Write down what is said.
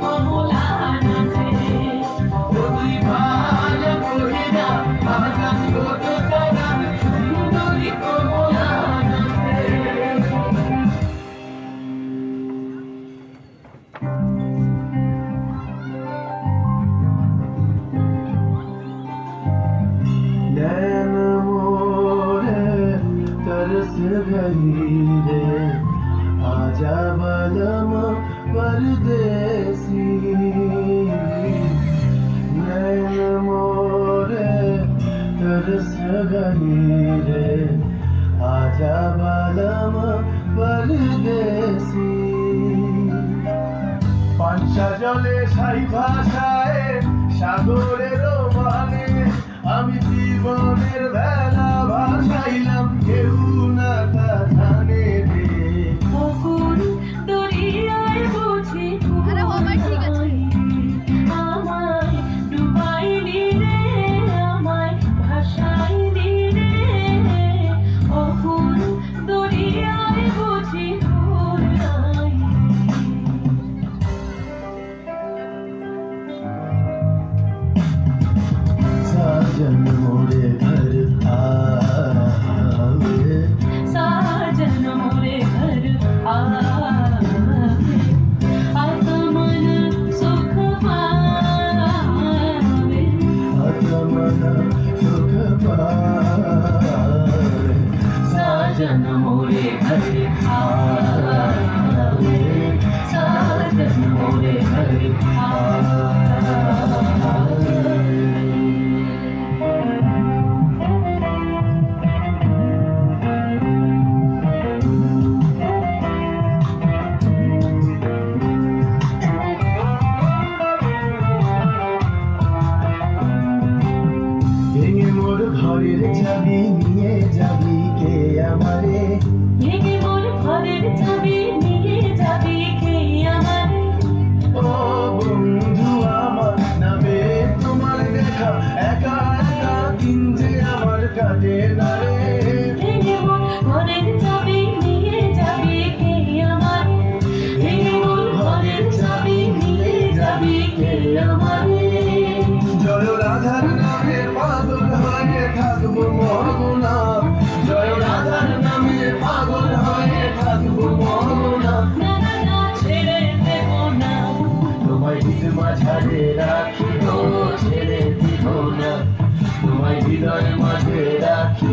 কমলা নাচে তুই ভালো কহিনা বাজান কত গান সুন্দরী কমলা নাচে नैन मोरे तरस गई रे आजा बलम परदेसी नैन मोरे तरस गई रे आजा बलम परदेसी পাঞ্চা জলে সাই ভাষায় সাগরের মানে আমি জীবনের বেলা ভাসাইলাম কেউ না তা জানে রে কখন দরিয়ায় বুঝি আমায় ডুবাইলি রে আমায় ভাসাইলি রে কখন দরিয়ায় বুঝি साजन मोरे घर आवे साजन मोरे घर आवे आत्मन सुख पावे आत्मन सुख पावे साजन मोरे घर आवे साजन मोरे घर आवे ঘরের চাবি নিয়ে যাবি কে আমারে ভেঙে মোর ঘরের চাবি নিয়ে যাবি কে আমারে ও বন্ধু আমার নামে তোমার দেখা একা একা দিন যে আমার কাটে না রে ভেঙে মোর ঘরের চাবি নিয়ে যাবি কে আমারে ভেঙে মোর ঘরের চাবি নিয়ে যাবি কে আমারে জয় রাধার নামে পাগল হয়ে থাকবো মরবনা জয় রাধার নামে পাগল হয়ে থাকবো মরবনা না না না ছেড়ে দেব না তোমায় হৃদয় মাঝে রাখি ছেড়ে দিব না তোমায় হৃদয় মাঝে রাখি